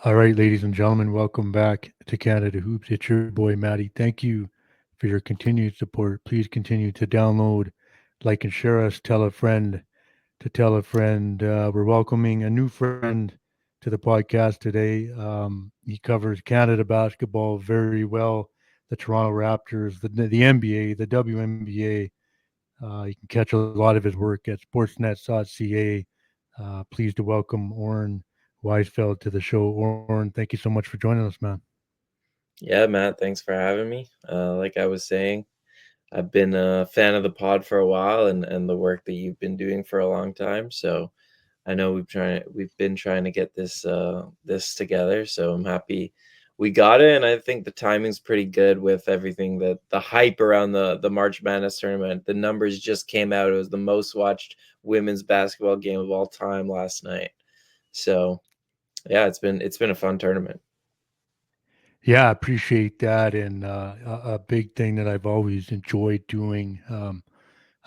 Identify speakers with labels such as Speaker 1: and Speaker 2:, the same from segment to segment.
Speaker 1: All right, ladies and gentlemen, welcome back to Canada Hoops. It's your boy Matty. Thank you for your continued support. Please continue to download, like, and share us. Tell a friend to tell a friend. We're welcoming a new friend to the podcast today. He covers Canada basketball very well. The Toronto Raptors, the NBA, the WNBA. You can catch a lot of his work at sportsnet.ca. Pleased to welcome Oren Weisfeld to the show. Oren, thank you so much for joining us, man.
Speaker 2: Yeah, Matt, thanks for having me. Like I was saying, I've been a fan of the pod for a while and the work that you've been doing for a long time. So I know we've been trying to get this together. So I'm happy we got it, and I think the timing's pretty good with everything that the hype around the March Madness tournament. The numbers just came out. It was the most watched women's basketball game of all time last night. So yeah, it's been a fun tournament.
Speaker 1: Yeah, I appreciate that. And a big thing that I've always enjoyed doing,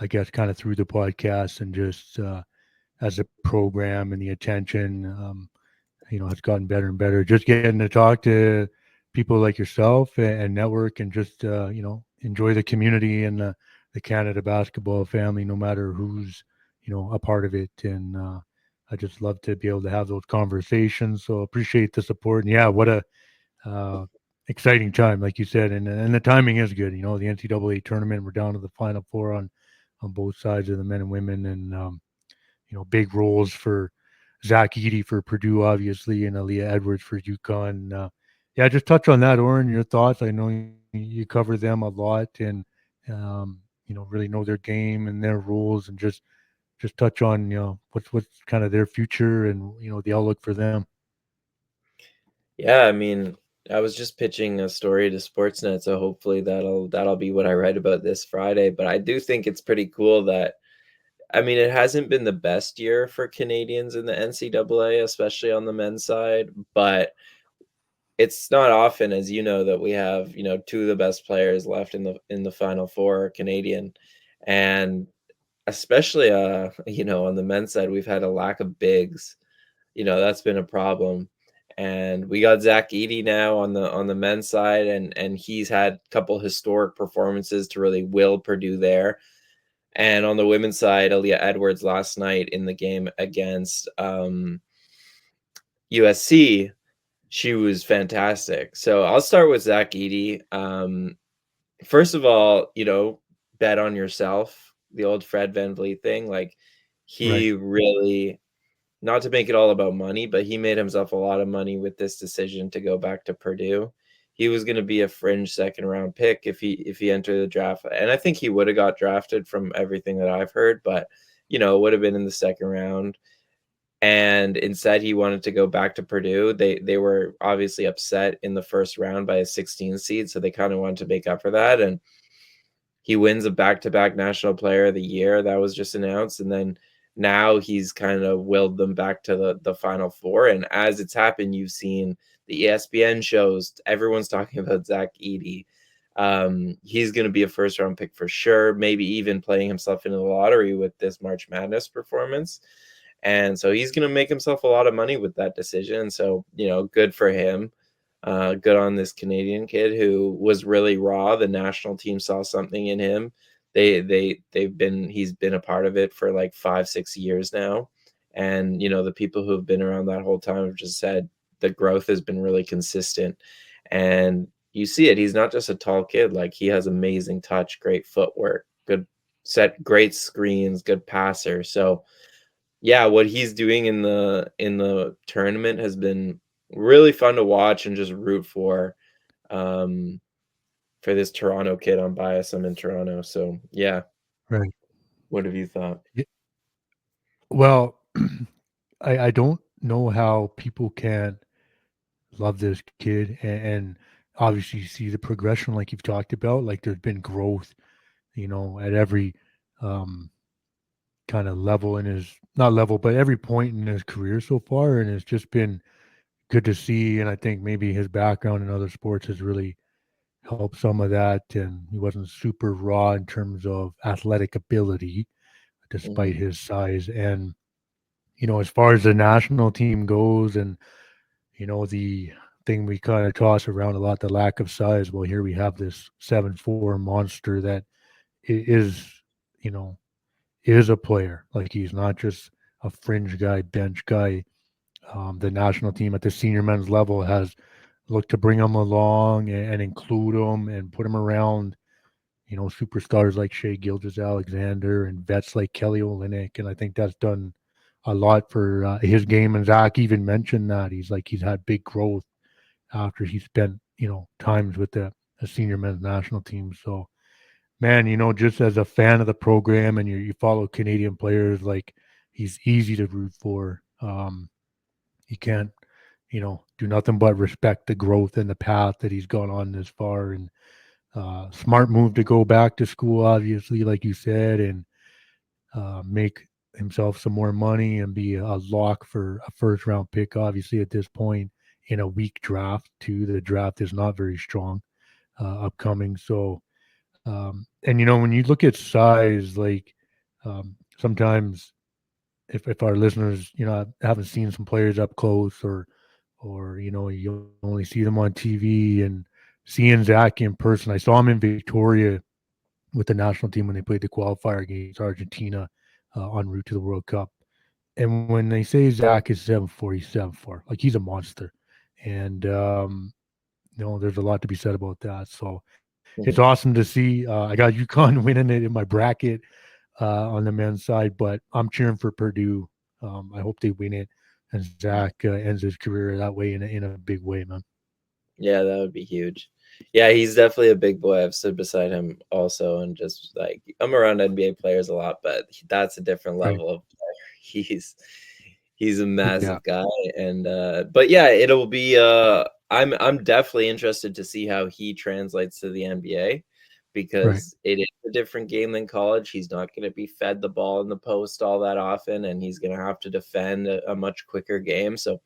Speaker 1: I guess, kind of through the podcast and just as a program and the attention, has gotten better and better. Just getting to talk to people like yourself and network and just, enjoy the community and the Canada basketball family, no matter who's, a part of it. And I just love to be able to have those conversations. So appreciate the support. And yeah, what a uh, exciting time, like you said. And the timing is good. The NCAA tournament, we're down to the Final Four on both sides of the men and women. And, big roles for Zach Edey for Purdue, obviously, and Aaliyah Edwards for UConn. Yeah, just touch on that, Oren. Your thoughts? I know you cover them a lot, and really know their game and their rules, and just touch on what's kind of their future and the outlook for them.
Speaker 2: Yeah, I mean, I was just pitching a story to Sportsnet, so hopefully that'll be what I write about this Friday. But I do think it's pretty cool that I mean, it hasn't been the best year for Canadians in the NCAA, especially on the men's side, but it's not often, as you know, that we have, two of the best players left in the Final Four Canadian. And especially on the men's side, we've had a lack of bigs. That's been a problem. And we got Zach Edey now on the men's side, and he's had a couple historic performances to really will Purdue there. And on the women's side, Aaliyah Edwards last night in the game against USC, she was fantastic. So I'll start with Zach Edey. First of all, bet on yourself. The old Fred VanVleet thing, like
Speaker 1: Right.
Speaker 2: he really, not to make it all about money, but he made himself a lot of money with this decision to go back to Purdue. He was going to be a fringe second round pick if he entered the draft, and I think he would have got drafted from everything that I've heard, but it would have been in the second round. And instead, he wanted to go back to Purdue. They were obviously upset in the first round by a 16 seed, so they kind of wanted to make up for that. And he wins a back-to-back National Player of the Year that was just announced, and then now he's kind of willed them back to the Final Four. And as it's happened, you've seen the ESPN shows. Everyone's talking about Zach Edey. He's going to be a first-round pick for sure, maybe even playing himself into the lottery with this March Madness performance. And so he's going to make himself a lot of money with that decision. So, good for him. Good on this Canadian kid who was really raw. The national team saw something in him. He's been a part of it for like 5-6 years now. And, the people who have been around that whole time have just said the growth has been really consistent. And you see it. He's not just a tall kid. Like, he has amazing touch, great footwork, good set, great screens, good passer. So, yeah, what he's doing in the tournament has been really fun to watch and just root um, for this Toronto kid. I'm biased. I'm in Toronto, so yeah.
Speaker 1: Right.
Speaker 2: What have you thought?
Speaker 1: Yeah. Well, I don't know how people can love this kid and obviously see the progression like you've talked about. Like there's been growth, at every um, kind of level in his not level, but every point in his career so far, and it's just been good to see. And I think maybe his background in other sports has really helped some of that. And he wasn't super raw in terms of athletic ability, despite
Speaker 2: Mhm.
Speaker 1: his size. And as far as the national team goes, and the thing we kind of toss around a lot, the lack of size. Well, here we have this 7'4" monster that is, you know, is a player. Like he's not just a fringe guy, bench guy. The national team at the senior men's level has looked to bring him along and include him and put him around, superstars like Shea Gilgeous-Alexander and vets like Kelly Olynyk. And I think that's done a lot for his game. And Zach even mentioned that he's had big growth after he spent, times with the senior men's national team. So, man, just as a fan of the program and you follow Canadian players, like he's easy to root for. You can't, do nothing but respect the growth and the path that he's gone on this far. And smart move to go back to school, obviously, like you said, and make himself some more money and be a lock for a first round pick. Obviously, at this point in a weak draft, too, the draft is not very strong upcoming. So, and when you look at size, like sometimes if our listeners, haven't seen some players up close or you only see them on TV and seeing Zach in person. I saw him in Victoria with the national team when they played the qualifier against Argentina en route to the World Cup. And when they say Zach is 7'4", he's 7'4". Like he's a monster. And there's a lot to be said about that. So it's
Speaker 2: Mhm.
Speaker 1: awesome to see. I got UConn winning it in my bracket on the men's side, but I'm cheering for Purdue. I hope they win it, and Zach ends his career that way in a big way, man.
Speaker 2: Yeah, that would be huge. Yeah, he's definitely a big boy. I've stood beside him also, and just like I'm around NBA players a lot, but that's a different
Speaker 1: Right.
Speaker 2: level of player. He's a
Speaker 1: Yeah.
Speaker 2: massive guy, and but yeah, it'll be I'm definitely interested to see how he translates to the NBA
Speaker 1: Right.
Speaker 2: because it is a different game than college. He's not going to be fed the ball in the post all that often, and he's going to have to defend a much quicker game. So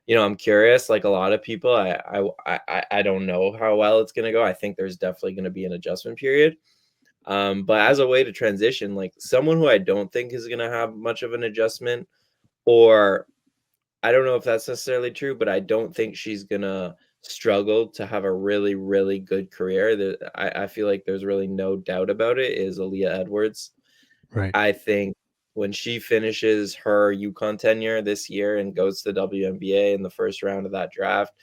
Speaker 2: I'm curious. Like a lot of people, I don't know how well it's gonna go. I think there's definitely gonna be an adjustment period. But as a way to transition, like someone who I don't think is gonna have much of an adjustment, or I don't know if that's necessarily true, but I don't think she's gonna struggle to have a really, really good career. I feel like there's really no doubt about it. Is Aaliyah Edwards.
Speaker 1: Right.
Speaker 2: I think when she finishes her UConn tenure this year and goes to the WNBA in the first round of that draft,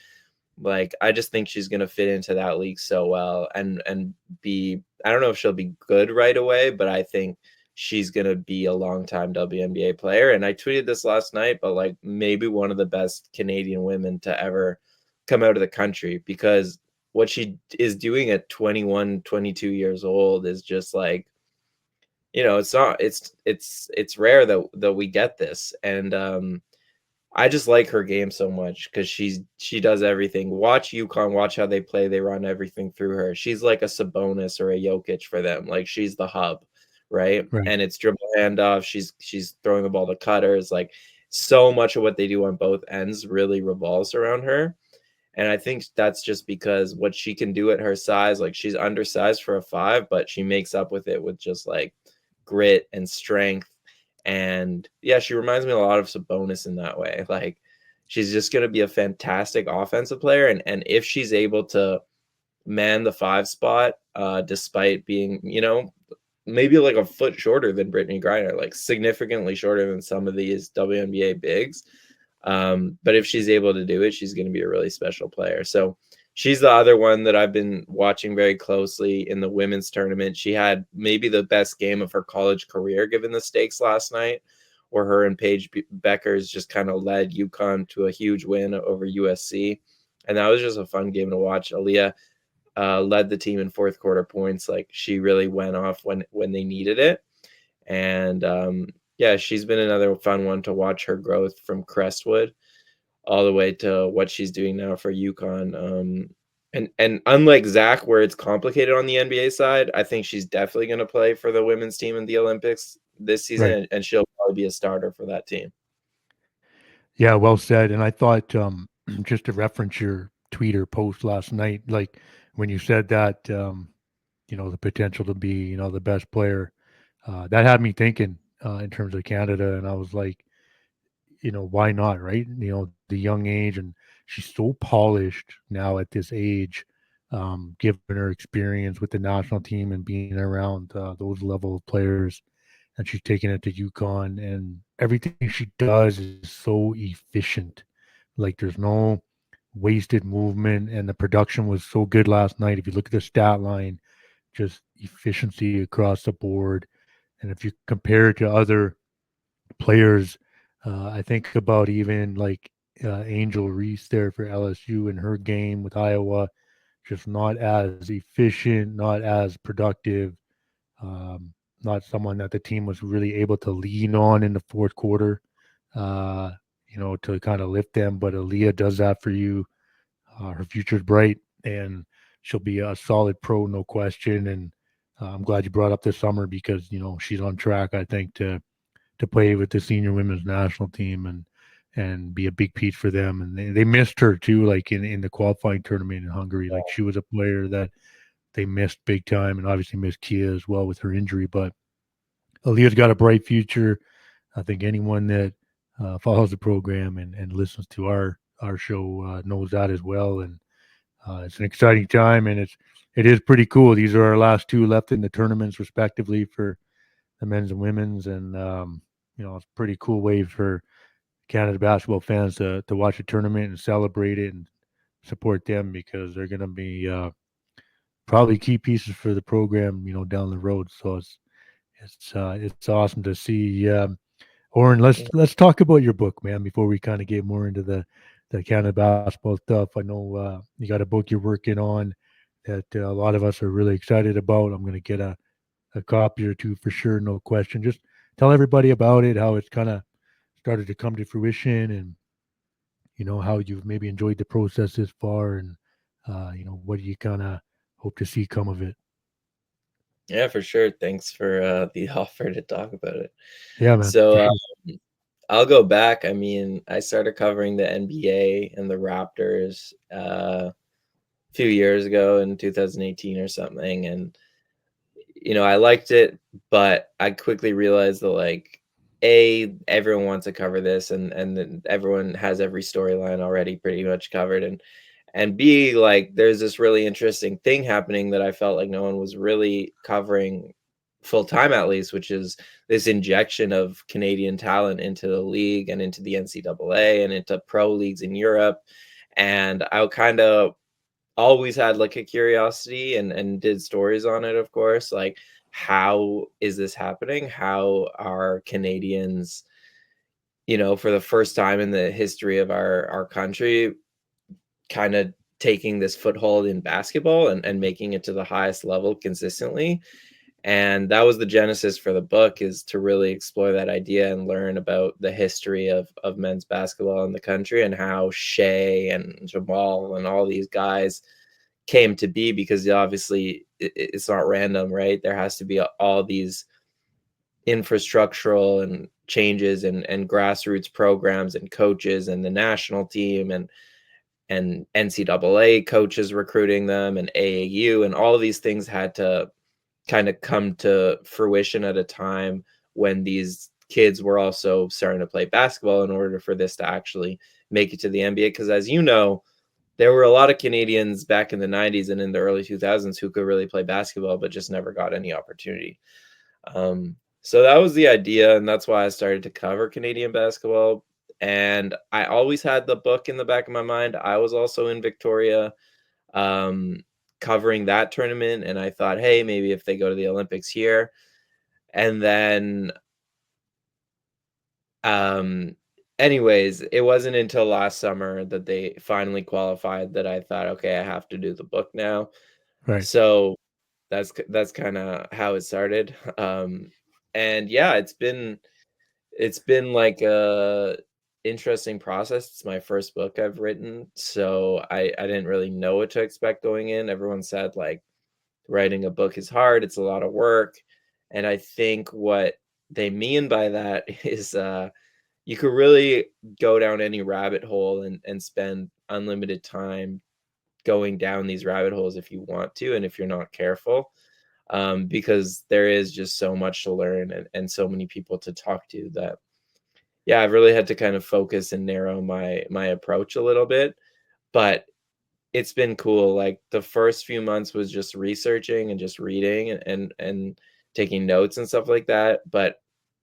Speaker 2: like I just think she's gonna fit into that league so well and be I don't know if she'll be good right away, but I think she's gonna be a long time WNBA player. And I tweeted this last night, but like maybe one of the best Canadian women to ever come out of the country because what she is doing at 21, 22 years old is just like it's not it's rare that we get this. And I just like her game so much because she does everything. Watch UConn, watch how they play. They run everything through her. She's like a Sabonis or a Jokic for them. Like she's the hub, right?
Speaker 1: Right.
Speaker 2: And it's dribble handoff. She's throwing the ball to cutters. Like so much of what they do on both ends really revolves around her. And I think that's just because what she can do at her size, like she's undersized for a 5, but she makes up with it with just like grit and strength. And yeah, she reminds me a lot of Sabonis in that way. Like she's just going to be a fantastic offensive player. And if she's able to man the 5 spot, despite being, maybe like a foot shorter than Brittany Griner, like significantly shorter than some of these WNBA bigs. But if she's able to do it, she's going to be a really special player. So she's the other one that I've been watching very closely in the women's tournament. She had maybe the best game of her college career, given the stakes last night, where her and Paige Beckers just kind of led UConn to a huge win over USC. And that was just a fun game to watch. Aaliyah led the team in fourth quarter points. Like she really went off when they needed it. And yeah, she's been another fun one to watch her growth from Crestwood all the way to what she's doing now for UConn. And unlike Zach, where it's complicated on the NBA side, I think she's definitely going to play for the women's team in the Olympics this season,
Speaker 1: Right.
Speaker 2: and she'll probably be a starter for that team.
Speaker 1: Yeah. Well said. And I thought, just to reference your tweet or post last night, like when you said that, the potential to be, the best player, that had me thinking in terms of Canada. And I was like, why not, right? The young age, and she's so polished now at this age, given her experience with the national team and being around those level of players. And she's taking it to UConn, and everything she does is so efficient. Like there's no wasted movement, and the production was so good last night. If you look at the stat line, just efficiency across the board. And if you compare it to other players, I think about even like Angel Reese there for LSU in her game with Iowa, just not as efficient, not as productive, um, not someone that the team was really able to lean on in the fourth quarter, uh, to kind of lift them. But Aaliyah does that for you. Her future's bright, and she'll be a solid pro, no question. And I'm glad you brought up this summer because she's on track, I think, to play with the senior women's national team and be a big piece for them. And they missed her too, like in the qualifying tournament in Hungary. Like she was a player that they missed big time, and obviously missed Kia as well with her injury. But Aaliyah's got a bright future. I think anyone that follows the program and listens to our show knows that as well. And it's an exciting time, and it is pretty cool. These are our last two left in the tournaments, respectively, for the men's and women's, and it's a pretty cool way for Canada basketball fans to watch a tournament and celebrate it and support them because they're going to be probably key pieces for the program, down the road. So it's awesome to see. Oren, let's talk about your book, man, before we kind of get more into the Canada basketball stuff. I know you got a book you're working on that a lot of us are really excited about. I'm going to get a copy or two for sure, no question. Just tell everybody about it, how it's kind of started to come to fruition, and how you've maybe enjoyed the process this far, and what do you kind of hope to see come of it.
Speaker 2: Yeah, for sure. Thanks for the offer to talk about it.
Speaker 1: Yeah, man,
Speaker 2: So
Speaker 1: for sure.
Speaker 2: I'll go back. I mean, I started covering the NBA and the Raptors a few years ago in 2018 or something, and I liked it, but I quickly realized that everyone wants to cover this, and then everyone has every storyline already pretty much covered, and B, like there's this really interesting thing happening that I felt like no one was really covering full time, at least, which is this injection of Canadian talent into the league and into the NCAA and into pro leagues in Europe. And I kind of always had like a curiosity and did stories on it, of course, like how is this happening? How are Canadians, for the first time in the history of our country, kind of taking this foothold in basketball and making it to the highest level consistently? And that was the genesis for the book, is to really explore that idea and learn about the history of men's basketball in the country and how Shea and Jamal and all these guys came to be, because obviously it's not random, right? There has to be all these infrastructural and changes and grassroots programs and coaches and the national team and NCAA coaches recruiting them and AAU, and all of these things had to kind of come to fruition at a time when these kids were also starting to play basketball in order for this to actually make it to the NBA. Because as you know, there were a lot of Canadians back in the 90s and in the early 2000s who could really play basketball, but just never got any opportunity. So that was the idea, and that's why I started to cover Canadian basketball. And I always had the book in the back of my mind. I was also in Victoria covering that tournament, and I thought, hey, maybe if they go to the Olympics here. And then anyways, it wasn't until last summer that they finally qualified that I thought, okay, I have to do the book now.
Speaker 1: Right.
Speaker 2: So that's kind of how it started. And yeah, it's been like a interesting process. It's my first book I've written, so I didn't really know what to expect going in. Everyone said like writing a book is hard, it's a lot of work. And I think what they mean by that is you could really go down any rabbit hole and spend unlimited time going down these rabbit holes if you want to, and if you're not careful, because there is just so much to learn and so many people to talk to, that yeah, I've really had to kind of focus and narrow my approach a little bit, but it's been cool. Like the first few months was just researching and just reading and taking notes and stuff like that. But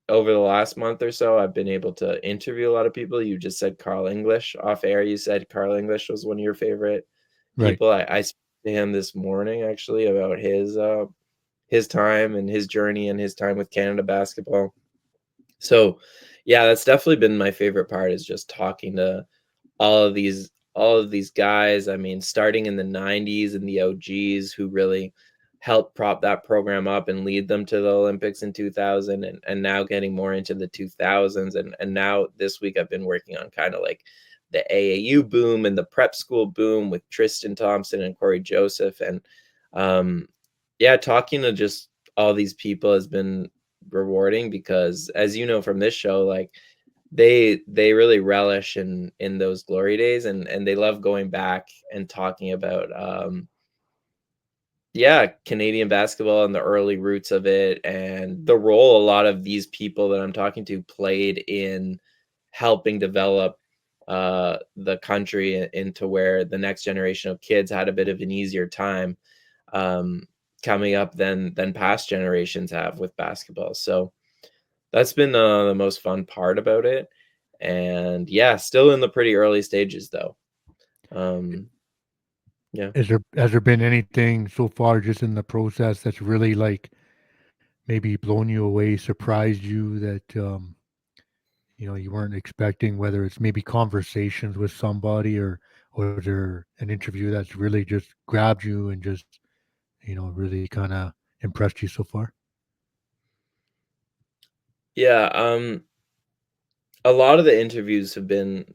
Speaker 2: over the last month or so, I've been able to interview a lot of people. You just said Carl English off air. You said Carl English was one of your favorite
Speaker 1: Right.
Speaker 2: people. I spoke to him this morning actually about his time and his journey and his time with Canada basketball. So yeah, that's definitely been my favorite part, is just talking to all of these guys. I mean, starting in the 90s and the OGs who really helped prop that program up and lead them to the Olympics in 2000, and now getting more into the 2000s, and now this week I've been working on kind of like the AAU boom and the prep school boom with Tristan Thompson and Corey Joseph. And um yeah, talking to just all these people has been rewarding, because as you know from this show, like they really relish in those glory days, and they love going back and talking about yeah, Canadian basketball and the early roots of it, and the role a lot of these people that I'm talking to played in helping develop the country into where the next generation of kids had a bit of an easier time um coming up than past generations have with basketball. So that's been the most fun part about it. And yeah, still in the pretty early stages though. Um, yeah.
Speaker 1: Has there been anything so far just in the process that's really like maybe blown you away, surprised you that you weren't expecting, whether it's maybe conversations with somebody or is there an interview that's really just grabbed you and just, really kind of impressed you so far?
Speaker 2: Yeah, a lot of the interviews have been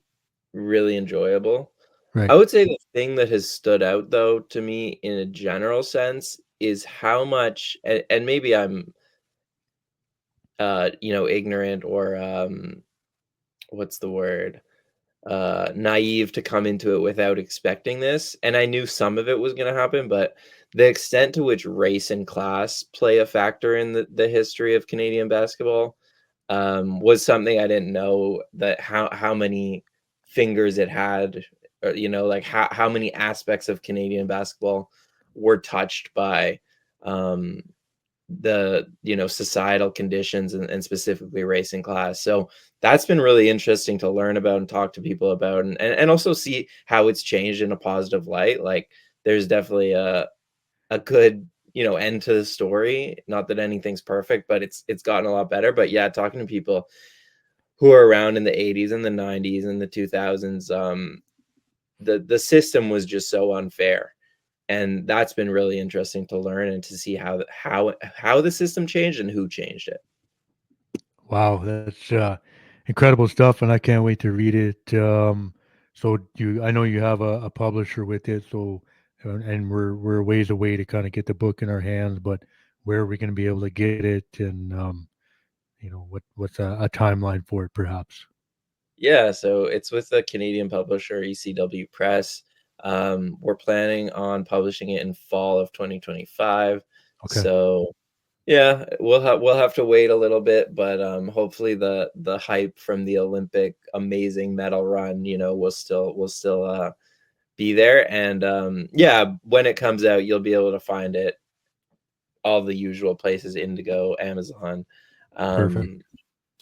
Speaker 2: really enjoyable.
Speaker 1: Right.
Speaker 2: I would say the thing that has stood out though to me in a general sense is how much, and maybe I'm ignorant, or what's the word? Naive to come into it without expecting this, and I knew some of it was gonna happen, but the extent to which race and class play a factor in the history of Canadian basketball, was something I didn't know, that how many fingers it had, or, like how many aspects of Canadian basketball were touched by, um, the societal conditions, and specifically race and class. So that's been really interesting to learn about and talk to people about, and also see how it's changed in a positive light. Like there's definitely a good end to the story. Not that anything's perfect, but it's gotten a lot better. But yeah, talking to people who are around in the 80s and the 90s and the 2000s, the system was just so unfair, and that's been really interesting to learn and to see how the system changed and who changed it.
Speaker 1: Wow, that's incredible stuff, and I can't wait to read it. So I know you have a publisher with it, so and we're a ways away to kind of get the book in our hands, but where are we going to be able to get it, and what's a timeline for it, perhaps?
Speaker 2: Yeah, so it's with the Canadian publisher ECW Press. We're planning on publishing it in fall of 2025.
Speaker 1: Okay,
Speaker 2: So yeah, we'll have to wait a little bit, but hopefully the hype from the Olympic amazing medal run, will still be there. And yeah, when it comes out, you'll be able to find it all the usual places: Indigo, Amazon.
Speaker 1: perfect,
Speaker 2: Um,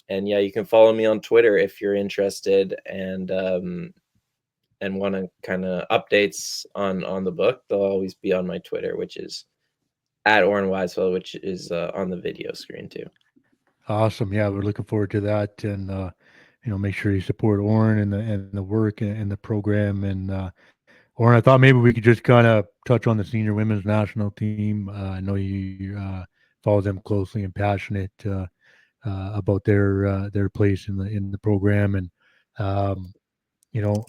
Speaker 2: and yeah, you can follow me on Twitter if you're interested, and want to kind of updates on the book. They'll always be on my Twitter, which is at Oren Weisfeld, which is on the video screen too.
Speaker 1: awesome. Yeah, we're looking forward to that, and make sure you support Oren and the work and the program. And Oren, I thought maybe we could just kind of touch on the senior women's national team. I know you follow them closely and passionate about their place in the program, and um, you know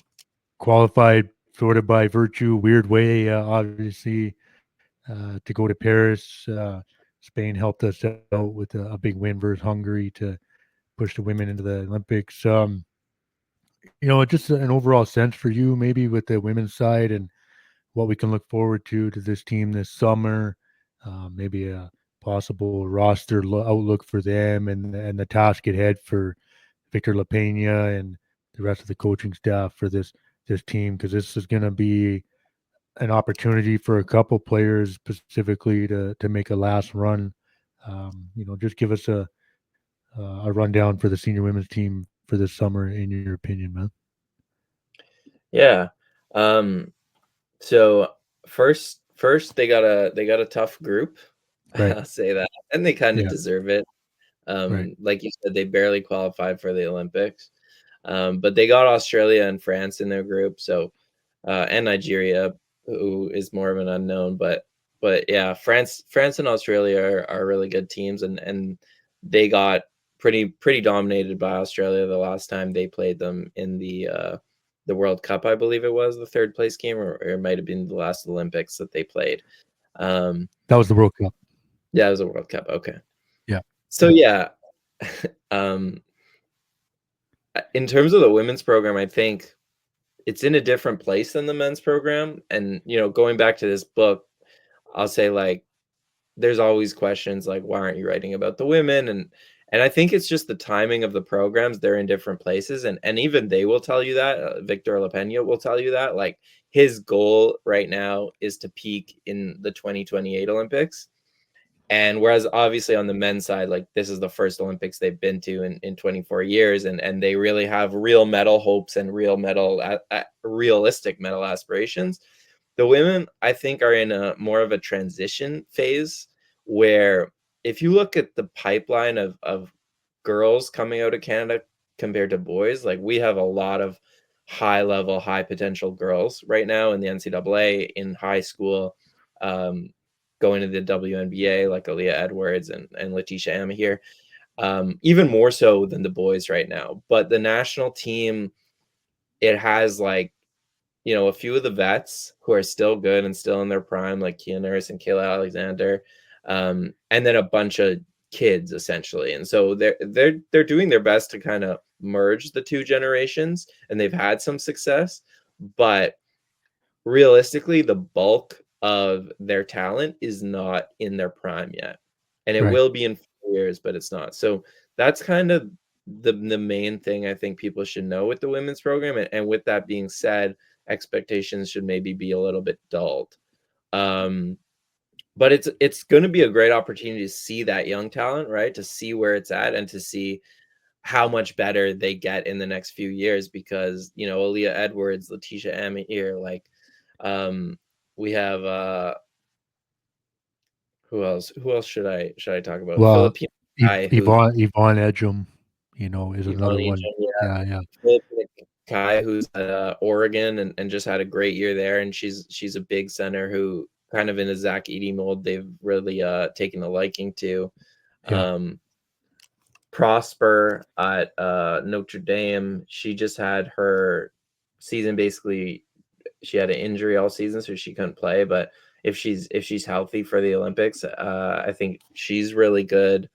Speaker 1: qualified sort of by virtue, weird way, obviously, to go to Paris. Spain helped us out with a big win versus Hungary to push the women into the Olympics. Just an overall sense for you, maybe with the women's side and what we can look forward to this team this summer, maybe a possible roster outlook for them and the task ahead for Victor LaPena and the rest of the coaching staff for this team, because this is going to be an opportunity for a couple players specifically to make a last run. Just give us a rundown for the senior women's team for this summer, in your opinion, man.
Speaker 2: Yeah. So first they got a tough group.
Speaker 1: Right.
Speaker 2: I'll say that, and they kind of
Speaker 1: Yeah.
Speaker 2: deserve it.
Speaker 1: Right.
Speaker 2: Like you said, they barely qualified for the Olympics, but they got Australia and France in their group. So and Nigeria, who is more of an unknown, but yeah, France and Australia are really good teams, and they got pretty dominated by Australia the last time they played them in the World Cup, I believe it was the third place game, or it might have been the last Olympics that they played.
Speaker 1: That was the World Cup.
Speaker 2: Yeah, it was a World Cup. Okay.
Speaker 1: Yeah.
Speaker 2: So yeah, in terms of the women's program, I think it's in a different place than the men's program. And going back to this book, I'll say, like, there's always questions like, why aren't you writing about the women? And I think it's just the timing of the programs. They're in different places, and even they will tell you that. Victor LaPena will tell you that, like, his goal right now is to peak in the 2028 Olympics. And whereas obviously on the men's side, like, this is the first Olympics they've been to in 24 years, and they really have real medal hopes and real realistic medal aspirations. The women, I think, are in a more of a transition phase, where if you look at the pipeline of girls coming out of Canada compared to boys, like, we have a lot of high level, high potential girls right now in the NCAA, in high school, going to the WNBA, like Aaliyah Edwards and Letitia Amihere, even more so than the boys right now. But the national team, it has, like, a few of the vets who are still good and still in their prime, like Kia Nurse and Kayla Alexander, and then a bunch of kids essentially. And so they're doing their best to kind of merge the two generations, and they've had some success, but realistically, the bulk of their talent is not in their prime yet, and it
Speaker 1: Right.
Speaker 2: will be in 4 years, but it's not. So that's kind of the main thing I think people should know with the women's program. And with that being said, expectations should maybe be a little bit dulled. But it's going to be a great opportunity to see that young talent, right? To see where it's at and to see how much better they get in the next few years, because Aaliyah Edwards, Letitia Amihere, like, we have who else should I talk about?
Speaker 1: Well,
Speaker 2: Filipino guy who's
Speaker 1: Yvonne Edgem, is
Speaker 2: Yvonne
Speaker 1: another one.
Speaker 2: Ejim, yeah.
Speaker 1: Yeah.
Speaker 2: Filipino guy who's at Oregon and just had a great year there, and she's a big center who kind of in a Zach Edey mold they've really taken a liking to.
Speaker 1: Yeah.
Speaker 2: Prosper at Notre Dame, she just had her season, basically she had an injury all season, so she couldn't play, but if she's healthy for the Olympics, I think she's really good.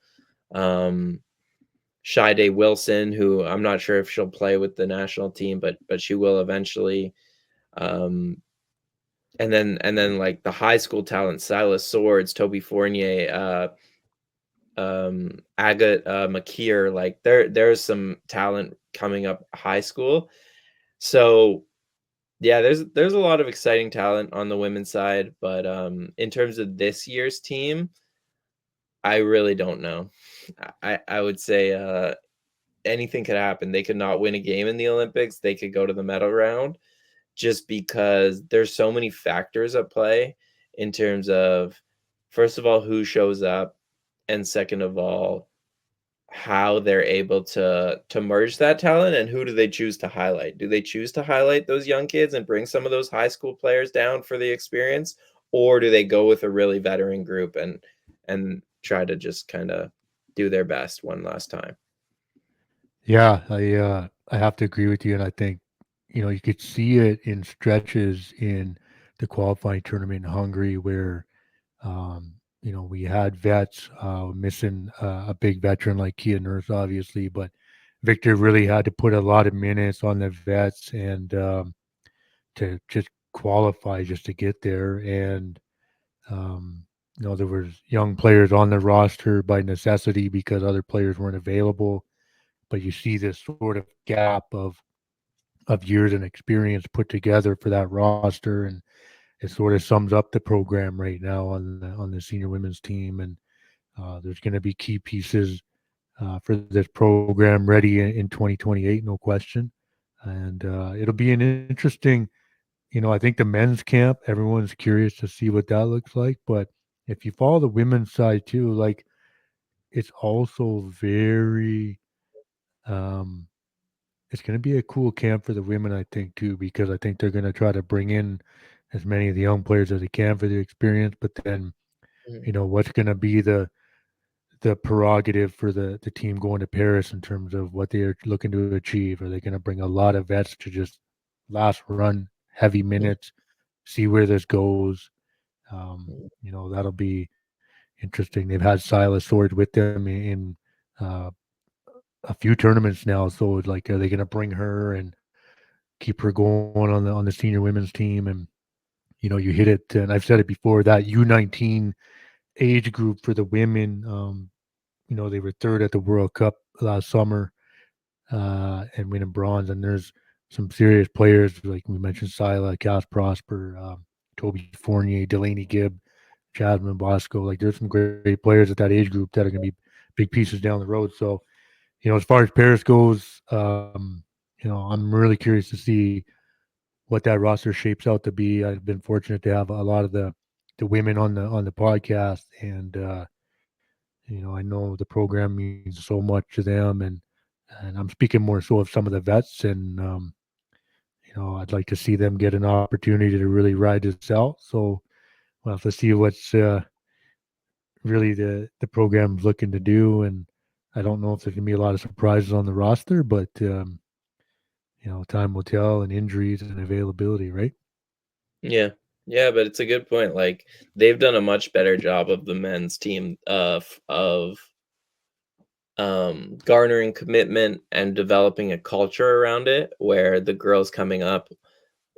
Speaker 2: Shide Wilson, who I'm not sure if she'll play with the national team, but she will eventually. And then like the high school talent, Silas Swords, Toby Fournier, Agat McKeer, like there's some talent coming up high school. So yeah, there's a lot of exciting talent on the women's side, but in terms of this year's team, I really don't know. I would say anything could happen. They could not win a game in the Olympics. They could go to the medal round, just because there's so many factors at play in terms of, first of all, who shows up, and second of all, how they're able to merge that talent, and who do they choose to highlight. Do they choose to highlight those young kids and bring some of those high school players down for the experience, or do they go with a really veteran group and try to just kind of do their best one last time?
Speaker 1: Yeah, I have to agree with you, and I think you could see it in stretches in the qualifying tournament in Hungary, where we had vets missing a big veteran like Kia Nurse, obviously, but Victor really had to put a lot of minutes on the vets and to just qualify just to get there. And there was young players on the roster by necessity because other players weren't available. but you see this sort of gap of years and experience put together for that roster, and it sort of sums up the program right now on the senior women's team. And there's going to be key pieces for this program ready in 2028, no question. And it'll be an interesting, I think the men's camp, everyone's curious to see what that looks like. But if you follow the women's side too, like it's also very, um, it's going to be a cool camp for the women, I think, too, because I think they're going to try to bring in as many of the young players as they can for the experience. But then,
Speaker 2: Mhm.
Speaker 1: what's going to be the prerogative for the team going to Paris in terms of what they are looking to achieve? Are they going to bring a lot of vets to just last run heavy minutes, see where this goes? That'll be interesting. They've had Silas Sword with them in uh, a few tournaments now. So it's like, are they going to bring her and keep her going on the senior women's team? And you hit it, and I've said it before, that U19 age group for the women. They were third at the World Cup last summer and winning bronze. And there's some serious players like we mentioned, Sila, Cass Prosper, Toby Fournier, Delaney Gibb, Jasmine Bosco. Like there's some great players at that age group that are going to be big pieces down the road. So as far as Paris goes, I'm really curious to see what that roster shapes out to be. I've been fortunate to have a lot of the women on the podcast, and I know the program means so much to them, and I'm speaking more so of some of the vets, and I'd like to see them get an opportunity to really ride this out. So we'll have to see what's really the program's looking to do, and I don't know if there's gonna be a lot of surprises on the roster, but time will tell, and injuries and availability, right?
Speaker 2: Yeah. Yeah, but it's a good point. Like they've done a much better job of the men's team of garnering commitment and developing a culture around it where the girls coming up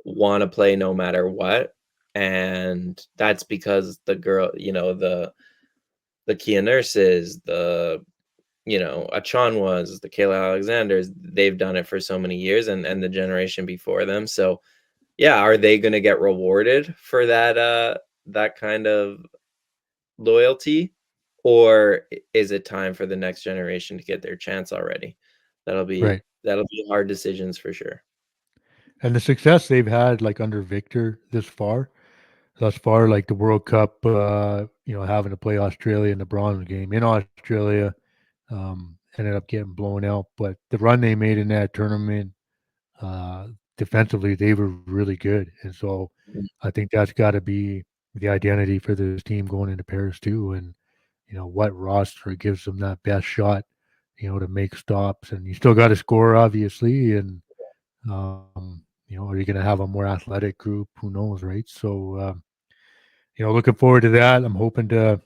Speaker 2: want to play no matter what. And that's because the girl, the Kia nurses, the Achanwas, the Kayla Alexanders, they've done it for so many years, and the generation before them. So yeah, are they going to get rewarded for that kind of loyalty, or is it time for the next generation to get their chance already? That'll be
Speaker 1: Right.
Speaker 2: that'll be hard decisions for sure.
Speaker 1: And the success they've had, like under Victor thus far, like the World Cup, having to play Australia in the bronze game in Australia, ended up getting blown out. But the run they made in that tournament, uh, defensively, they were really good. And so
Speaker 2: Mm.
Speaker 1: I think that's got to be the identity for this team going into Paris too. And, what roster gives them that best shot, to make stops. And you still got to score, obviously. And, are you going to have a more athletic group? Who knows, right? So, looking forward to that. I'm hoping to.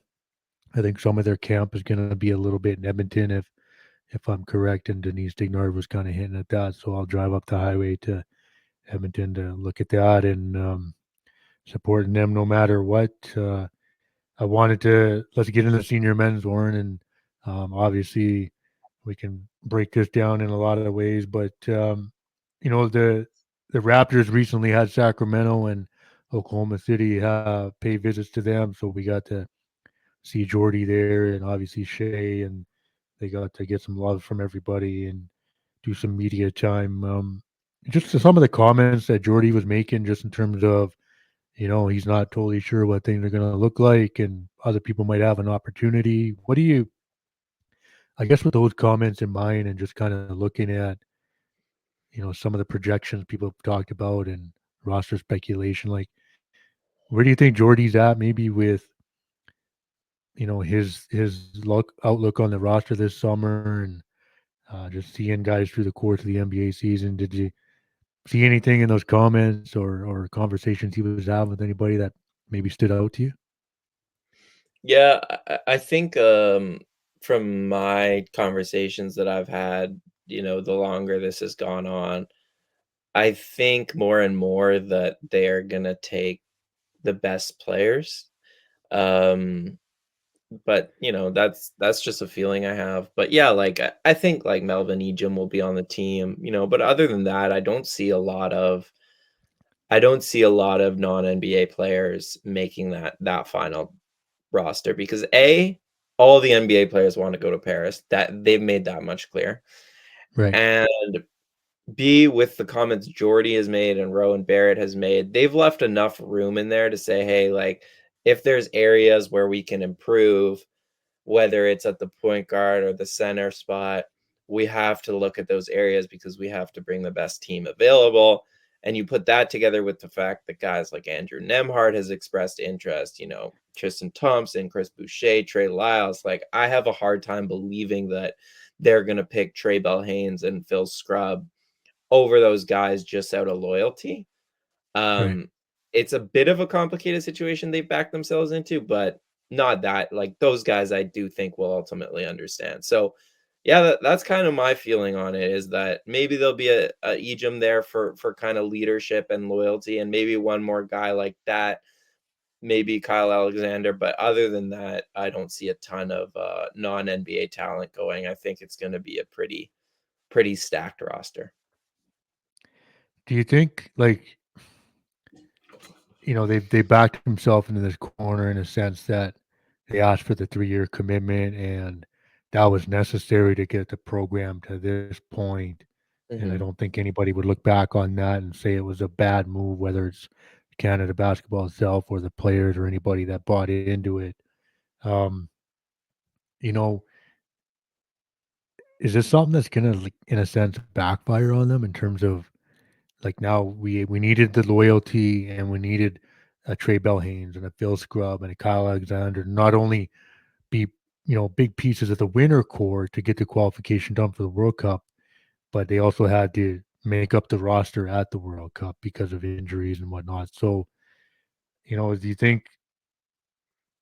Speaker 1: I think some of their camp is going to be a little bit in Edmonton, if I'm correct. And Denise Dignard was kind of hinting at that, so I'll drive up the highway to Edmonton to look at that, and supporting them no matter what. I wanted to let's get into senior men's, Oren, and obviously we can break this down in a lot of ways, but the Raptors recently had Sacramento and Oklahoma City pay visits to them, so we got to see Jordy there, and obviously Shea, and they got to get some love from everybody and do some media time. Just some of the comments that Jordy was making, just in terms of he's not totally sure what things are going to look like, and other people might have an opportunity. What do you, I guess, with those comments in mind, and just kind of looking at some of the projections people have talked about and roster speculation, like where do you think Jordy's at, maybe with his outlook on the roster this summer, and just seeing guys through the course of the NBA season? Did you see anything in those comments or conversations he was having with anybody that maybe stood out to you?
Speaker 2: Yeah, I think from my conversations that I've had, the longer this has gone on, I think more and more that they are gonna take the best players. Um, but that's just a feeling I have. But yeah, like I think like Melvin Ejim will be on the team, but other than that, I don't see a lot of non-NBA players making that final roster because all the NBA players want to go to Paris. That they've made that much clear.
Speaker 1: Right.
Speaker 2: And B, with the comments Jordy has made and Rowan Barrett has made, they've left enough room in there to say, hey, like if there's areas where we can improve, whether it's at the point guard or the center spot, we have to look at those areas because we have to bring the best team available. And you put that together with the fact that guys like Andrew Nemhard has expressed interest, Tristan Thompson, Chris Boucher, Trey Lyles. Like, I have a hard time believing that they're going to pick Trey Bell Haynes and Phil Scrubb over those guys just out of loyalty.
Speaker 1: Right.
Speaker 2: Um, it's a bit of a complicated situation they've backed themselves into, but not that. Like those guys, I do think will ultimately understand. So, yeah, that's kind of my feeling on it is that maybe there'll be a Ejim there for kind of leadership and loyalty, and maybe one more guy like that, maybe Kyle Alexander. But other than that, I don't see a ton of non NBA talent going. I think it's going to be a pretty stacked roster.
Speaker 1: Do you think like they backed themselves into this corner in a sense that they asked for the 3-year commitment and that was necessary to get the program to this point. And I
Speaker 2: hmm
Speaker 1: don't think anybody would look back on that and say it was a bad move, whether it's Canada basketball itself or the players or anybody that bought into it. Um, you know, is this something that's gonna, like, in a sense, backfire on them in terms of like now we needed the loyalty and we needed a Trey Bell Haynes and a Phil Scrubb and a Kyle Alexander to not only be big pieces of the winter core to get the qualification done for the World Cup, but they also had to make up the roster at the World Cup because of injuries and whatnot. So, do you think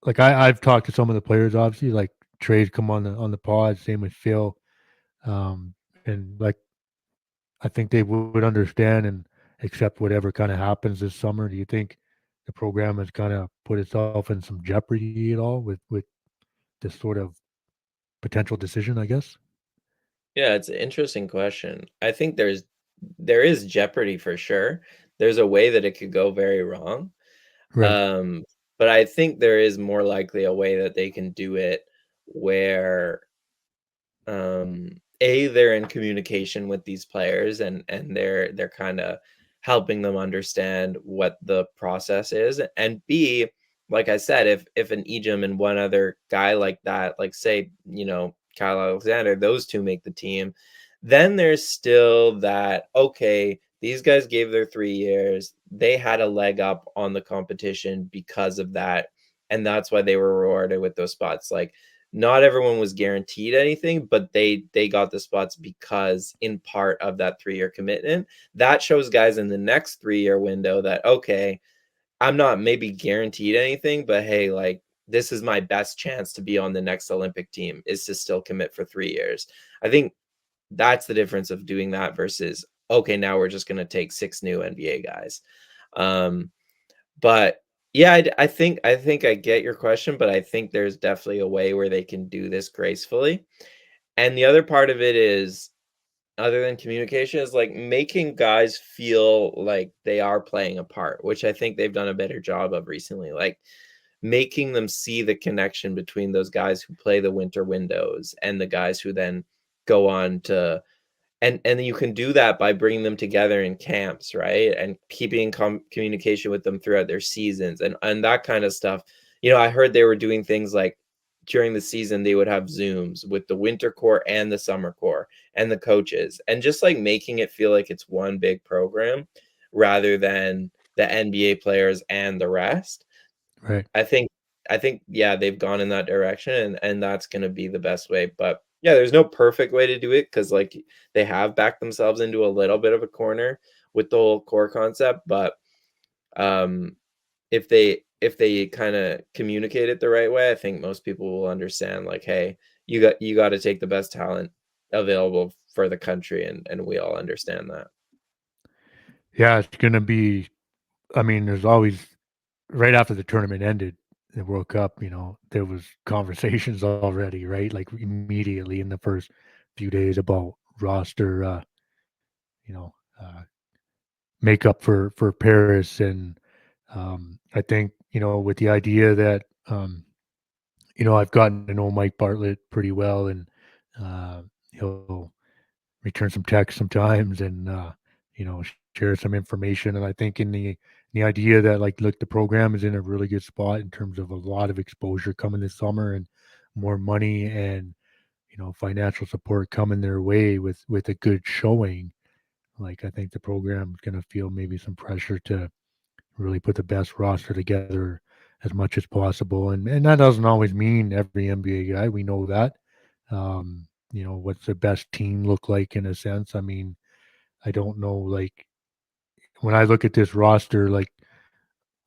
Speaker 1: like I've talked to some of the players, obviously, like Trey's come on the pod, same with Phil. Um, and like I think they would understand and accept whatever kind of happens this summer. Do you think the program has kind of put itself in some jeopardy at all with this sort of potential decision, I guess?
Speaker 2: Yeah, it's an interesting question. I think there is jeopardy for sure. There's a way that it could go very wrong.
Speaker 1: Right,
Speaker 2: Um, but I think there is more likely a way that they can do it where they're in communication with these players and they're kind of helping them understand what the process is, and B, like I said, if an Ejim and one other guy like that, like say Kyle Alexander, those two make the team, then there's still that, okay, these guys gave their 3 years, they had a leg up on the competition because of that, and that's why they were rewarded with those spots. Like, not everyone was guaranteed anything, but they got the spots because in part of that 3-year commitment. That shows guys in the next 3-year window that, okay, I'm not maybe guaranteed anything, but hey, like this is my best chance to be on the next Olympic team is to still commit for 3 years. I think that's the difference of doing that versus, okay, now we're just going to take 6 new NBA guys. Um, but yeah, I think I get your question, but I think there's definitely a way where they can do this gracefully. And the other part of it is, other than communication, is like making guys feel like they are playing a part, which I think they've done a better job of recently. Like making them see the connection between those guys who play the winter windows and the guys who then go on to, and you can do that by bringing them together in camps, right? And keeping communication with them throughout their seasons and that kind of stuff. I heard they were doing things like during the season they would have Zooms with the winter core and the summer core and the coaches, and just like making it feel like it's one big program rather than the NBA players and the rest.
Speaker 1: right.
Speaker 2: I think yeah, they've gone in that direction, and that's gonna be the best way. But yeah, there's no perfect way to do it because like they have backed themselves into a little bit of a corner with the whole core concept. But um if they kind of communicate it the right way, I think most people will understand like, hey, you got to take the best talent available for the country, and we all understand that.
Speaker 1: Yeah, it's gonna be. I mean, there's always right after the tournament ended. the World Cup, there was conversations already, right? Like immediately in the first few days about roster, you know, uh, makeup for Paris, and I think with the idea that I've gotten to know Mike Bartlett pretty well, and he'll return some texts sometimes, and share some information. And I think in the idea that, like, look, the program is in a really good spot in terms of a lot of exposure coming this summer, and more money, and financial support coming their way with a good showing. Like, I think the program is going to feel maybe some pressure to really put the best roster together as much as possible. And that doesn't always mean every NBA guy. We know that. What's the best team look like in a sense? I mean, I don't know. Like, when I look at this roster, like,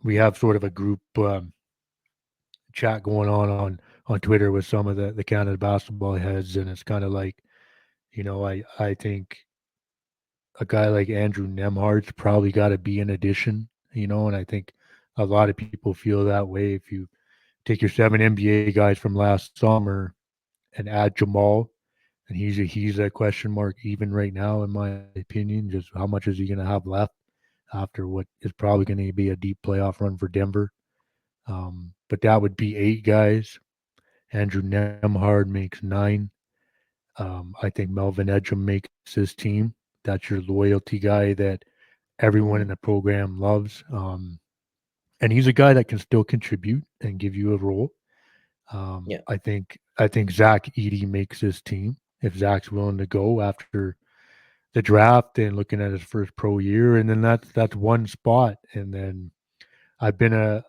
Speaker 1: we have sort of a group chat going on Twitter with some of the Canada basketball heads, and it's kind of like, I think a guy like Andrew Nemhard's probably got to be an addition, and I think a lot of people feel that way. If you take your 7 NBA guys from last summer and add Jamal, and he's a question mark even right now, in my opinion. Just how much is he going to have left after what is probably going to be a deep playoff run for Denver? But that would be 8 guys. Andrew Nemhard makes 9. I think Melvin Edgem makes his team. That's your loyalty guy that everyone in the program loves. And he's a guy that can still contribute and give you a role.
Speaker 2: Yeah.
Speaker 1: I think Zach Edey makes his team if Zach's willing to go after the draft and looking at his first pro year, and then that's one spot. And then I've been an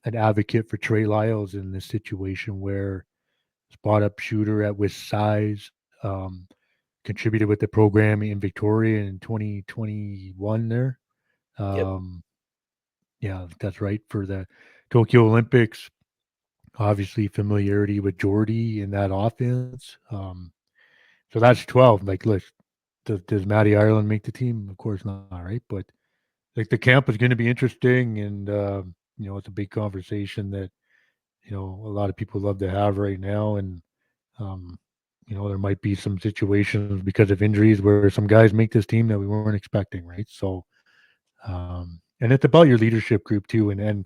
Speaker 1: advocate for Trey Lyles in this situation, where spot up shooter with size, contributed with the program in Victoria in 2021 there.
Speaker 2: Yep.
Speaker 1: Um, yeah, that's right, for the Tokyo Olympics. Obviously, familiarity with Jordy in that offense. So that's 12. Like, look, does Matty Ireland make the team? Of course not, right? But like, the camp is going to be interesting, and it's a big conversation that a lot of people love to have right now, and um, there might be some situations because of injuries where some guys make this team that we weren't expecting, right? So, and it's about your leadership group too, and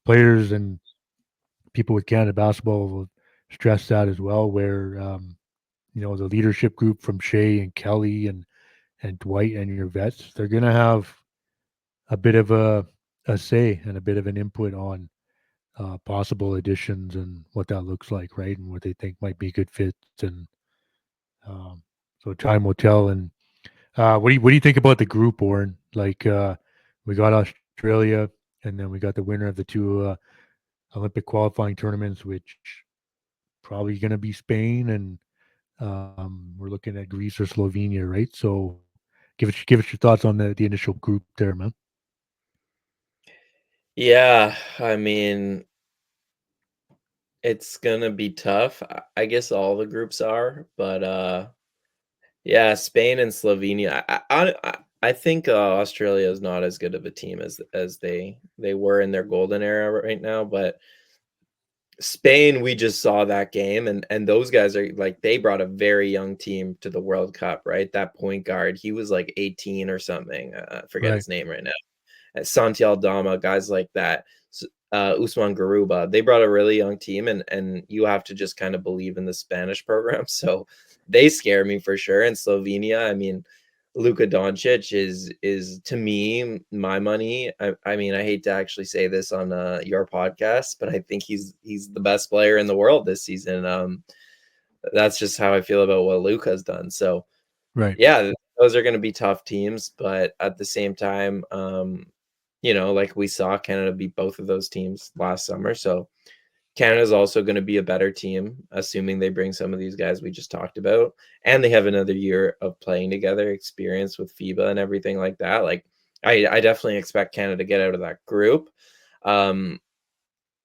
Speaker 1: players and people with Canada basketball will stress that as well, where the leadership group from Shea and Kelly and Dwight and your vets, they're gonna have a bit of a say and a bit of an input on possible additions and what that looks like, right? And what they think might be good fits. And so time will tell. And what do you think about the group, Oren? Like, we got Australia, and then we got the winner of the 2 Olympic qualifying tournaments, which probably going to be Spain, and we're looking at Greece or Slovenia, right? So give us your thoughts on the initial group there, man.
Speaker 2: Yeah, I mean, it's gonna be tough. I guess all the groups are, but yeah, Spain and Slovenia. I think Australia is not as good of a team as they were in their golden era right now, but Spain, we just saw that game, and those guys are like, they brought a very young team to the World Cup, right? That point guard, he was like 18 or something. I forget
Speaker 1: Right.
Speaker 2: his name right now. Santi Aldama, guys like that. Usman Garuba, they brought a really young team, and you have to just kind of believe in the Spanish program. So they scare me for sure. And Slovenia, I mean, Luka Doncic is to me my money. I mean, I hate to actually say this on your podcast, but I think he's the best player in the world this season. That's just how I feel about what Luka's done. So
Speaker 1: Right.
Speaker 2: yeah, those are going to be tough teams, but at the same time, like we saw Canada beat both of those teams last summer. So Canada's also going to be a better team, assuming they bring some of these guys we just talked about, and they have another year of playing together, experience with FIBA and everything like that. Like, I definitely expect Canada to get out of that group. Um,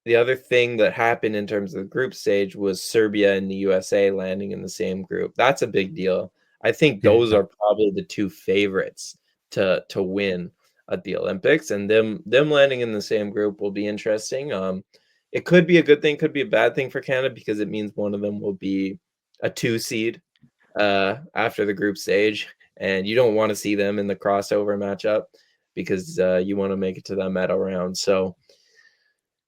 Speaker 2: the other thing that happened in terms of the group stage was Serbia and the USA landing in the same group. That's a big deal. I think those
Speaker 1: Yeah.
Speaker 2: are probably the 2 favorites to win at the Olympics, and them landing in the same group will be interesting. it could be a good thing, could be a bad thing for Canada because it means one of them will be a 2 seed after the group stage, and you don't want to see them in the crossover matchup because you want to make it to that medal round. So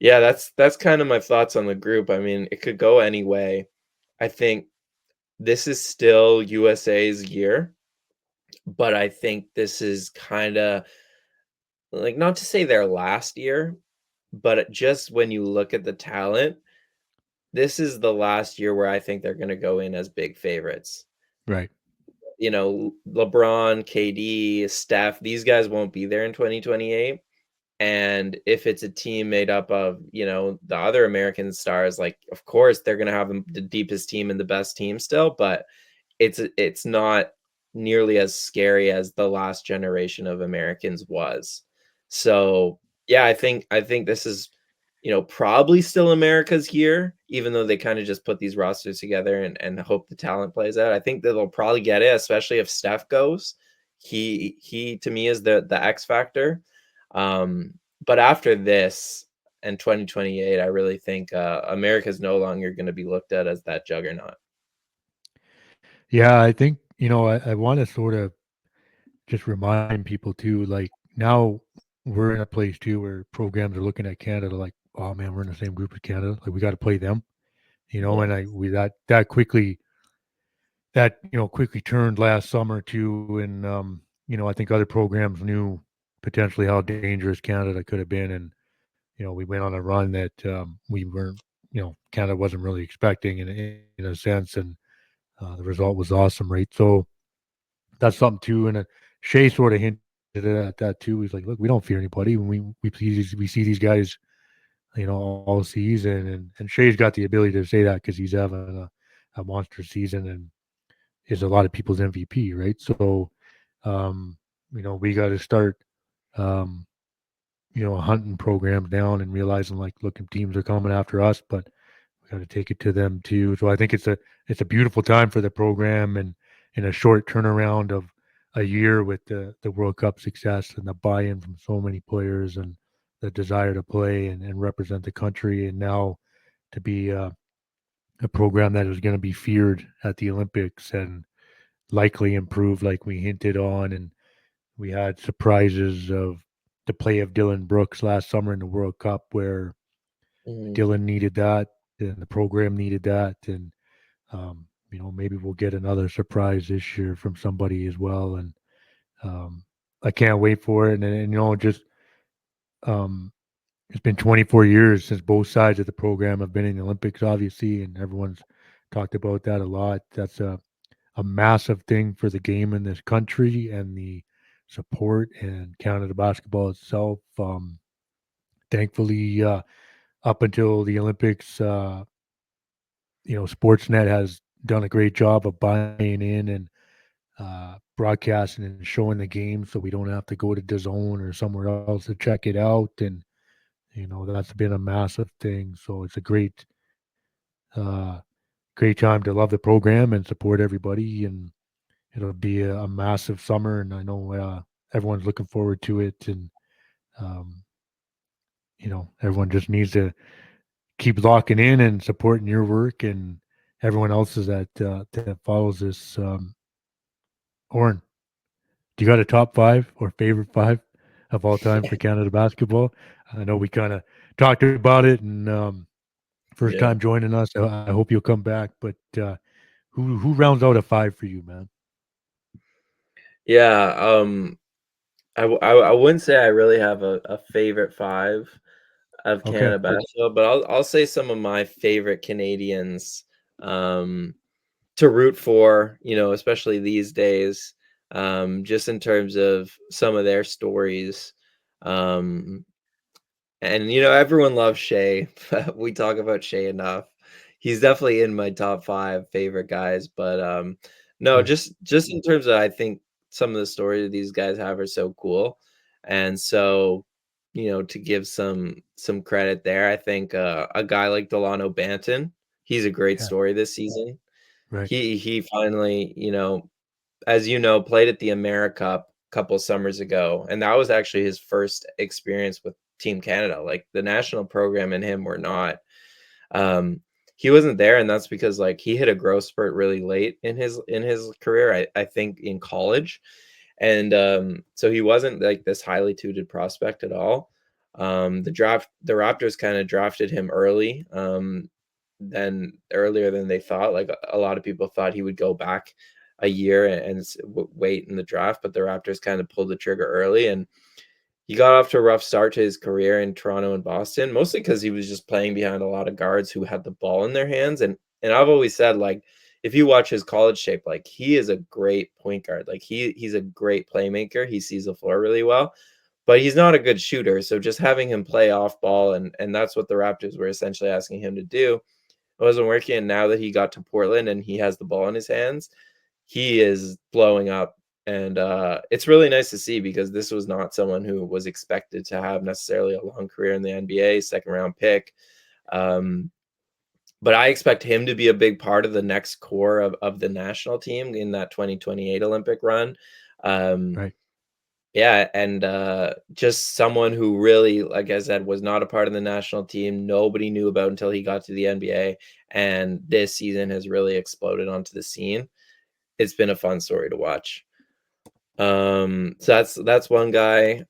Speaker 2: yeah, that's kind of my thoughts on the group. I mean, it could go any way. I think this is still USA's year, but I think this is kind of like, not to say their last year, but just when you look at the talent, this is the last year where I think they're going to go in as big favorites.
Speaker 1: Right.
Speaker 2: You know, LeBron, KD, Steph, these guys won't be there in 2028. And if it's a team made up of, you know, the other American stars, like, of course, they're going to have the deepest team and the best team still, but it's not nearly as scary as the last generation of Americans was. So, yeah, I think this is, you know, probably still America's year, even though they kind of just put these rosters together and hope the talent plays out. I think that they'll probably get it, especially if Steph goes. He to me is the X factor. But after this and 2028, I really think America's no longer going to be looked at as that juggernaut.
Speaker 1: Yeah, I think, I want to sort of just remind people too, like now we're in a place too where programs are looking at Canada like, oh man, we're in the same group as Canada. Like we got to play them,
Speaker 2: Yeah.
Speaker 1: and that quickly quickly turned last summer too. And, I think other programs knew potentially how dangerous Canada could have been. And, we went on a run that we weren't, Canada wasn't really expecting in a sense. And the result was awesome, right? So that's something too. And Shea sort of hinted at that too. He's like, look, we don't fear anybody when we see these guys, all season. And Shea's got the ability to say that because he's having a monster season and is a lot of people's MVP, right? So, we got to start, um, hunting programs down and realizing like, look, teams are coming after us, but we got to take it to them too. So I think it's a beautiful time for the program and in a short turnaround of a year with the World Cup success and the buy-in from so many players and the desire to play and represent the country, and now to be a program that is going to be feared at the Olympics and likely improve like we hinted on. And we had surprises of the play of Dylan Brooks last summer in the World Cup where
Speaker 2: Mhm.
Speaker 1: Dylan needed that and the program needed that. And, maybe we'll get another surprise this year from somebody as well. And I can't wait for it. And just um, it's been 24 years since both sides of the program have been in the Olympics, obviously, and everyone's talked about that a lot. That's a massive thing for the game in this country and the support and Canada basketball itself. Thankfully, up until the Olympics, Sportsnet has done a great job of buying in and broadcasting and showing the game, so we don't have to go to DAZN or somewhere else to check it out. And that's been a massive thing. So it's a uh, great time to love the program and support everybody. And it'll be a massive summer, and I know everyone's looking forward to it. And um, everyone just needs to keep locking in and supporting your work and everyone else's that follows this. Oren, do you got a top five or favorite five of all time for Canada basketball? I know we kind of talked about it, and first
Speaker 2: Yeah.
Speaker 1: time joining us. I hope you'll come back. But who rounds out a five for you, man?
Speaker 2: Yeah. I wouldn't say I really have a favorite five of
Speaker 1: Okay,
Speaker 2: Canada basketball, but I'll say some of my favorite Canadians um, to root for, you know, especially these days, just in terms of some of their stories. Um, and you know, everyone loves Shea. We talk about Shea enough. He's definitely in my top five favorite guys, but no,
Speaker 1: right.
Speaker 2: just in terms of I think some of the stories these guys have are so cool. And so, you know, to give some credit there, I think a guy like Delano Banton, he's a great
Speaker 1: Yeah,
Speaker 2: story this season.
Speaker 1: right.
Speaker 2: He finally, you know, as you know, played at the AmeriCup couple summers ago, and that was actually his first experience with Team Canada. Like the national program and him were not. He wasn't there, and that's because like he hit a growth spurt really late in his career. I think in college, and so he wasn't like this highly touted prospect at all. The Raptors kind of drafted him early, earlier than they thought. Like a lot of people thought he would go back a year and wait in the draft, but the Raptors kind of pulled the trigger early, and he got off to a rough start to his career in Toronto and Boston, mostly because he was just playing behind a lot of guards who had the ball in their hands. And I've always said, like, if you watch his college tape, like he is a great point guard. Like he's a great playmaker. He sees the floor really well, but he's not a good shooter. So just having him play off ball, and that's what the Raptors were essentially asking him to do, it wasn't working. And now that he got to Portland and he has the ball in his hands, he is blowing up. And it's really nice to see, because this was not someone who was expected to have necessarily a long career in the NBA, second round pick. But I expect him to be a big part of the next core of the national team in that 2028 Olympic run.
Speaker 1: Right.
Speaker 2: Yeah, and just someone who really, like I said, was not a part of the national team. Nobody knew about until he got to the NBA, and this season has really exploded onto the scene. It's been a fun story to watch. So that's one guy.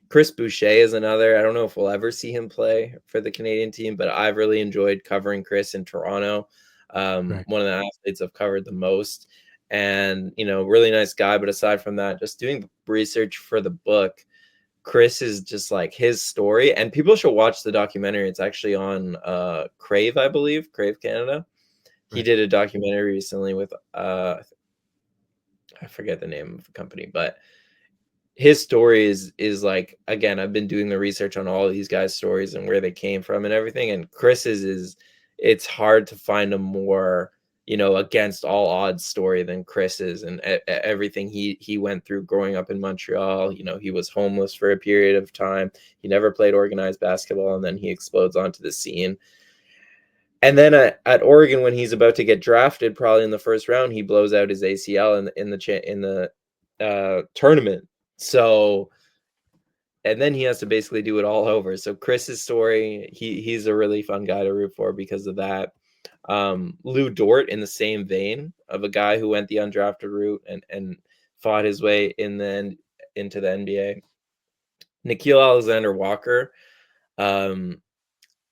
Speaker 2: Chris Boucher is another. I don't know if we'll ever see him play for the Canadian team, but I've really enjoyed covering Chris in Toronto.
Speaker 1: Right.
Speaker 2: One of the athletes I've covered the most, and really nice guy. But aside from that, just doing research for the book, Chris is just like his story, and people should watch the documentary. It's actually on Crave, I believe, Crave Canada. He
Speaker 1: Right.
Speaker 2: did a documentary recently with I forget the name of the company, but his story is like, again, I've been doing the research on all of these guys' stories and where they came from and everything. And Chris's is, it's hard to find a more, against all odds story than Chris's, and everything he went through growing up in Montreal. He was homeless for a period of time. He never played organized basketball, and then he explodes onto the scene. And then at Oregon, when he's about to get drafted, probably in the first round, he blows out his ACL in the tournament. So, and then he has to basically do it all over. So Chris's story, he's a really fun guy to root for because of that. Lou Dort, in the same vein of a guy who went the undrafted route and fought his way into the NBA. Nickeil Alexander-Walker,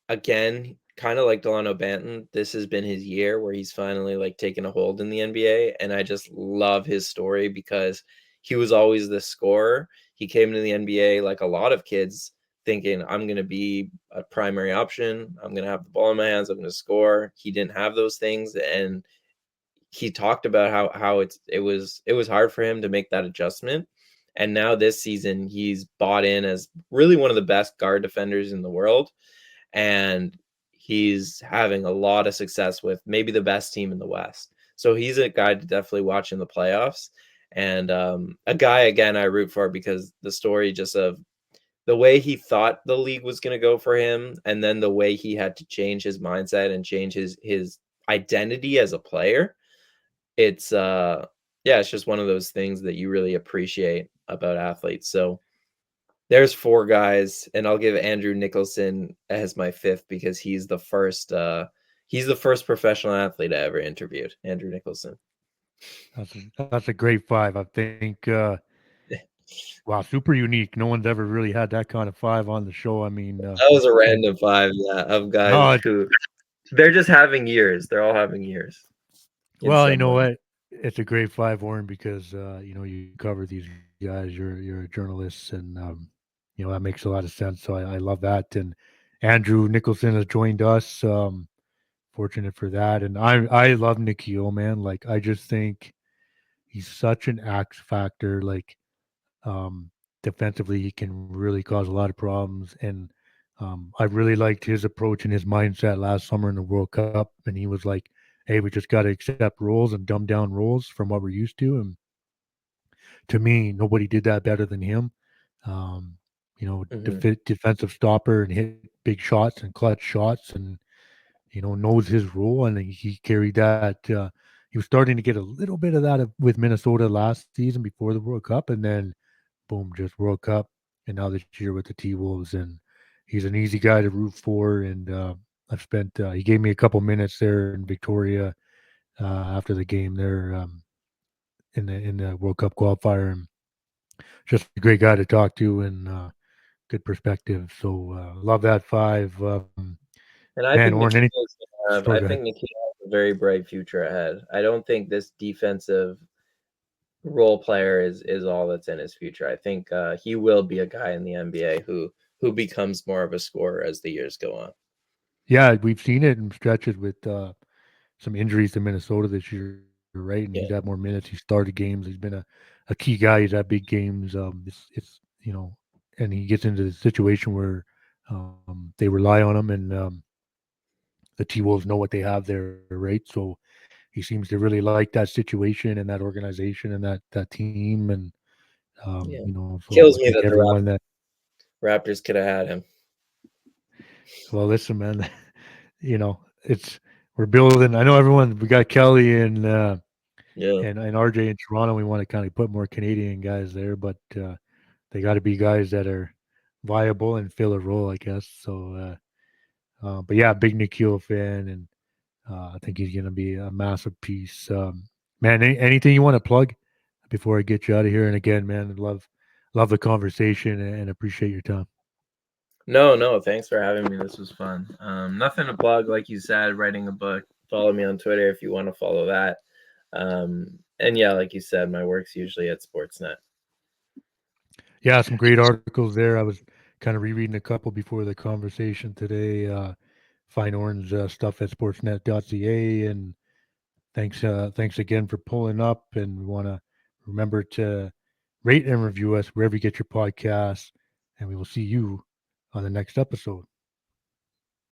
Speaker 2: again, kind of like Delano Banton, this has been his year where he's finally like taken a hold in the NBA. And I just love his story because he was always the scorer. He came into the NBA like a lot of kids, thinking, I'm going to be a primary option. I'm going to have the ball in my hands. I'm going to score. He didn't have those things. And he talked about how it was hard for him to make that adjustment. And now this season, he's bought in as really one of the best guard defenders in the world. And he's having a lot of success with maybe the best team in the West. So he's a guy to definitely watch in the playoffs. And a guy, again, I root for because the story just of the way he thought the league was going to go for him, and then the way he had to change his mindset and change his identity as a player. It's it's just one of those things that you really appreciate about athletes. So there's four guys, and I'll give Andrew Nicholson as my fifth because he's the first professional athlete I ever interviewed. Andrew Nicholson.
Speaker 1: That's a great five. I think wow, super unique. No one's ever really had that kind of five on the show. I mean,
Speaker 2: That was a random five, yeah, of guys
Speaker 1: no,
Speaker 2: who they're just having years. They're all having years.
Speaker 1: well, you know what? It's a great five, Oren, because you cover these guys. You're a journalist, and that makes a lot of sense. So I love that. And Andrew Nicholson has joined us. Fortunate for that. And I love Nickeil, man. Like I just think he's such an X factor. Like defensively, he can really cause a lot of problems. And I really liked his approach and his mindset last summer in the World Cup. And he was like, hey, we just got to accept rules and dumb down rules from what we're used to. And to me, nobody did that better than him. Um, defensive stopper and hit big shots and clutch shots and, knows his role. And he carried that he was starting to get a little bit of that with Minnesota last season before the World Cup, and then boom, just World Cup, and now this year with the T Wolves, and he's an easy guy to root for. And I've spent he gave me a couple minutes there in Victoria after the game there in the World Cup qualifier, and just a great guy to talk to and good perspective. So love that five.
Speaker 2: And I
Speaker 1: Man,
Speaker 2: think
Speaker 1: Oren, any sorry, go ahead.
Speaker 2: Nikhil has a very bright future ahead. I don't think this defensive role player is all that's in his future. I think he will be a guy in the NBA who becomes more of a scorer as the years go on.
Speaker 1: Yeah, we've seen it in stretches with some injuries to Minnesota this year, right? And
Speaker 2: Yeah,
Speaker 1: he's had more minutes. He started games. He's been a key guy. He's had big games. It's and he gets into the situation where they rely on him, and the T Wolves know what they have there, right? So he seems to really like that situation and that organization and that team, and
Speaker 2: yeah.
Speaker 1: so
Speaker 2: Kills
Speaker 1: I
Speaker 2: me
Speaker 1: think
Speaker 2: that the
Speaker 1: everyone that
Speaker 2: Raptors could have had him.
Speaker 1: well, listen, man, it's we're building. I know everyone. We got Kelly
Speaker 2: Yeah,
Speaker 1: and RJ in Toronto. We want to kind of put more Canadian guys there, but they got to be guys that are viable and fill a role, I guess. So, but yeah, big Nikhil fan, and I think he's going to be a massive piece. Man, anything you want to plug before I get you out of here? And again, man, love the conversation and appreciate your time.
Speaker 2: no, thanks for having me. This was fun. Nothing to plug, like you said. Writing a book. Follow me on Twitter if you want to follow that. And yeah, like you said, my work's usually at Sportsnet.
Speaker 1: Yeah, some great articles there. I was kind of rereading a couple before the conversation today. Find Oren's stuff at sportsnet.ca, and thanks again for pulling up. And we want to remember to rate and review us wherever you get your podcasts, and we will see you on the next episode.